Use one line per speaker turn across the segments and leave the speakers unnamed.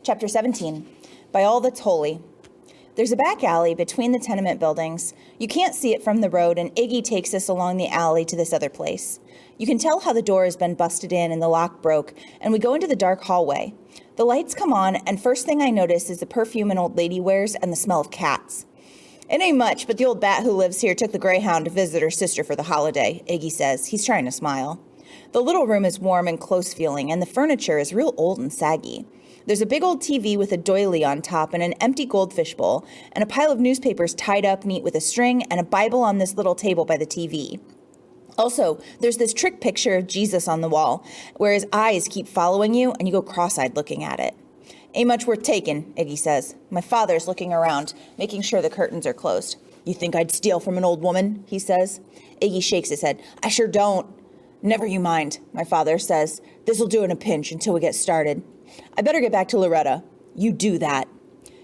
Chapter 17, By All That's Holy. There's a back alley between the tenement buildings. You can't see it from the road, and Iggy takes us along the alley to this other place. You can tell how the door has been busted in and the lock broke, and we go into the dark hallway. The lights come on, and first thing I notice is the perfume an old lady wears and the smell of cats. It ain't much, but the old bat who lives here took the greyhound to visit her sister for the holiday, Iggy says. He's trying to smile. The little room is warm and close-feeling, and the furniture is real old and saggy. There's a big old TV with a doily on top and an empty goldfish bowl, and a pile of newspapers tied up neat with a string, and a Bible on this little table by the TV. Also, there's this trick picture of Jesus on the wall, where his eyes keep following you, and you go cross-eyed looking at it. Ain't much worth taking, Iggy says. My father's looking around, making sure the curtains are closed. You think I'd steal from an old woman? He says. Iggy shakes his head. I sure don't. Never you mind, my father says. This'll do in a pinch until we get started. I better get back to Loretta. You do that.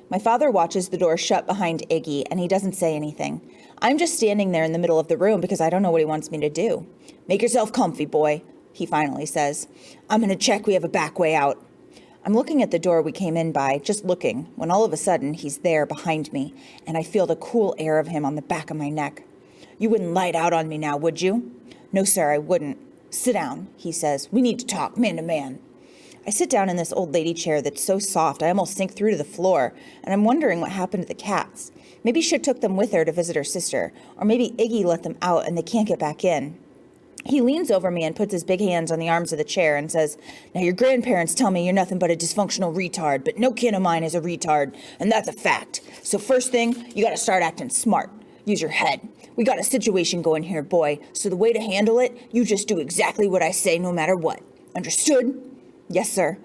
My father watches the door shut behind Iggy, and he doesn't say anything. I'm just standing there in the middle of the room because I don't know what he wants me to do. Make yourself comfy, boy, he finally says. I'm going to check we have a back way out. I'm looking at the door we came in by, just looking, when all of a sudden he's there behind me, and I feel the cool air of him on the back of my neck. You wouldn't light out on me now, would you? No, sir, I wouldn't. Sit down, he says. We need to talk, man to man. I sit down in this old lady chair that's so soft I almost sink through to the floor, and I'm wondering what happened to the cats. Maybe she took them with her to visit her sister, or maybe Iggy let them out and they can't get back in. He leans over me and puts his big hands on the arms of the chair and says, Now your grandparents tell me you're nothing but a dysfunctional retard, but no kin of mine is a retard, and that's a fact. So first thing, you gotta start acting smart. Use your head. We got a situation going here, boy, so the way to handle it, you just do exactly what I say no matter what. Understood? Yes, sir.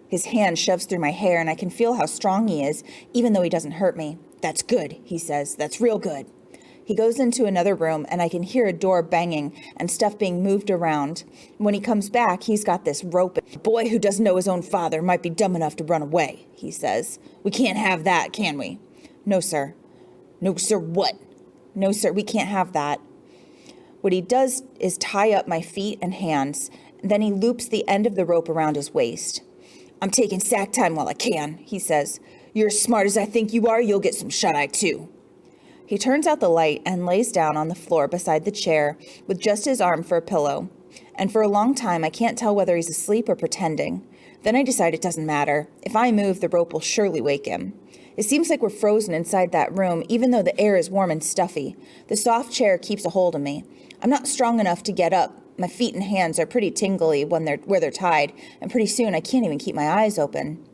His hand shoves through my hair, and I can feel how strong he is, even though he doesn't hurt me. That's good, he says. That's real good. He goes into another room, and I can hear a door banging and stuff being moved around. When he comes back, he's got this rope. A boy who doesn't know his own father might be dumb enough to run away, he says. We can't have that, can we? No, sir. No, sir, what? No, sir, we can't have that. What he does is tie up my feet and hands. Then he loops the end of the rope around his waist. I'm taking sack time while I can, he says. You're as smart as I think you are, you'll get some shut-eye too. He turns out the light and lays down on the floor beside the chair with just his arm for a pillow. And for a long time, I can't tell whether he's asleep or pretending. Then I decide it doesn't matter. If I move, the rope will surely wake him. It seems like we're frozen inside that room, even though the air is warm and stuffy. The soft chair keeps a hold of me. I'm not strong enough to get up. My feet and hands are pretty tingly where they're tied, and pretty soon I can't even keep my eyes open.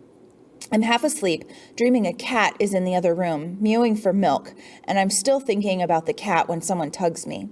I'm half asleep, dreaming a cat is in the other room, mewing for milk, and I'm still thinking about the cat when someone tugs me.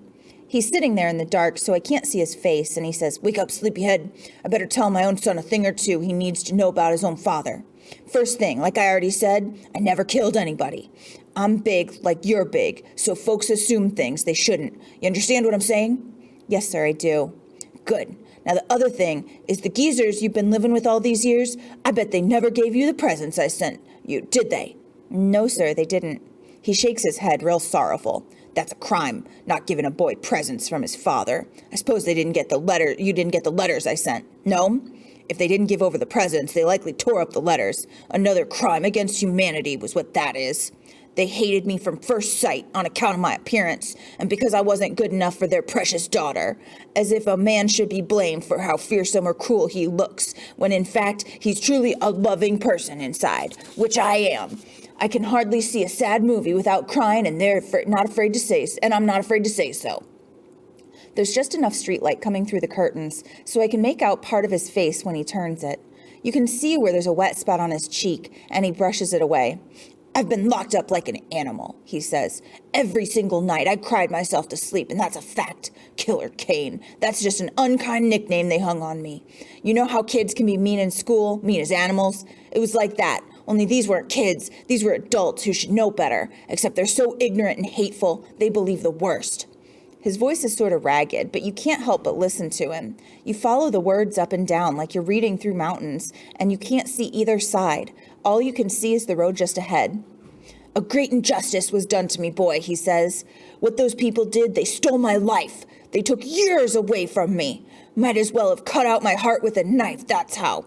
He's sitting there in the dark, so I can't see his face, and he says, Wake up, sleepyhead. I better tell my own son a thing or two he needs to know about his own father. First thing, like I already said, I never killed anybody. I'm big like you're big, so folks assume things they shouldn't. You understand what I'm saying? Yes, sir, I do. Good. Now, the other thing is the geezers you've been living with all these years, I bet they never gave you the presents I sent you, did they? No, sir, they didn't. He shakes his head real sorrowful. That's a crime, not giving a boy presents from his father. I suppose they didn't get the letter. You didn't get the letters I sent. No? If they didn't give over the presents, they likely tore up the letters. Another crime against humanity was what that is. They hated me from first sight on account of my appearance and because I wasn't good enough for their precious daughter, as if a man should be blamed for how fearsome or cruel he looks, when in fact he's truly a loving person inside, which I am. I can hardly see a sad movie without crying, and I'm not afraid to say so. There's just enough streetlight coming through the curtains so I can make out part of his face when he turns it. You can see where there's a wet spot on his cheek, and he brushes it away. I've been locked up like an animal, he says. Every single night I cried myself to sleep, and that's a fact. Killer Kane. That's just an unkind nickname they hung on me. You know how kids can be mean in school, mean as animals? It was like that, only these weren't kids. These were adults who should know better, except they're so ignorant and hateful, they believe the worst. His voice is sort of ragged, but you can't help but listen to him. You follow the words up and down like you're reading through mountains, and you can't see either side. All you can see is the road just ahead. A great injustice was done to me, boy, he says. What those people did, they stole my life. They took years away from me. Might as well have cut out my heart with a knife, that's how.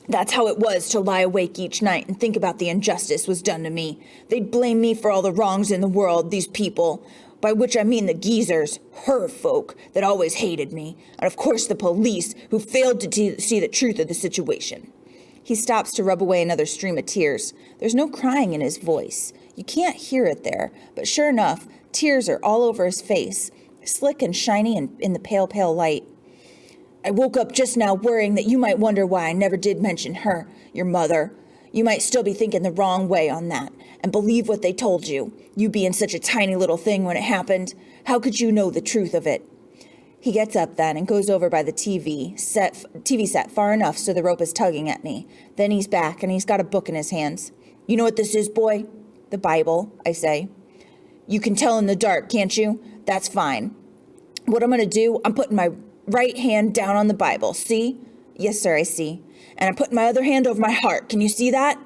That's how it was to lie awake each night and think about the injustice was done to me. They'd blame me for all the wrongs in the world, these people, by which I mean the geezers, her folk, that always hated me, and of course the police, who failed to see the truth of the situation. He stops to rub away another stream of tears. There's no crying in his voice. You can't hear it there, but sure enough, tears are all over his face, slick and shiny in the pale, pale light. I woke up just now worrying that you might wonder why I never did mention her, your mother. You might still be thinking the wrong way on that, and believe what they told you, you being such a tiny little thing when it happened. How could you know the truth of it? He gets up then and goes over by the TV set far enough so the rope is tugging at me. Then he's back and he's got a book in his hands. You know what this is, boy? The Bible, I say. You can tell in the dark, can't you? That's fine. What I'm going to do, I'm putting my right hand down on the Bible. See? Yes, sir, I see. And I'm putting my other hand over my heart. Can you see that?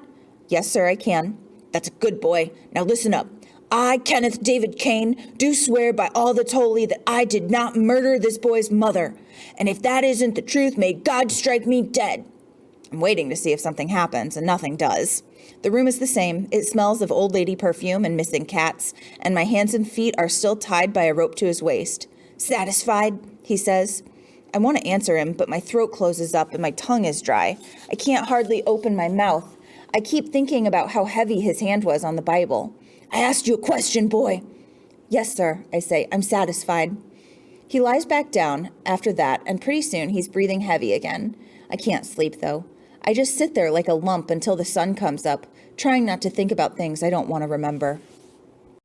Yes, sir, I can. That's a good boy. Now listen up. I, Kenneth David Kane, do swear by all that's holy that I did not murder this boy's mother. And if that isn't the truth, may God strike me dead. I'm waiting to see if something happens, and nothing does. The room is the same. It smells of old lady perfume and missing cats, and my hands and feet are still tied by a rope to his waist. Satisfied? He says. I want to answer him, but my throat closes up and my tongue is dry. I can't hardly open my mouth. I keep thinking about how heavy his hand was on the Bible. I asked you a question, boy. Yes, sir, I say. I'm satisfied. He lies back down after that, and pretty soon he's breathing heavy again. I can't sleep, though. I just sit there like a lump until the sun comes up, trying not to think about things I don't want to remember.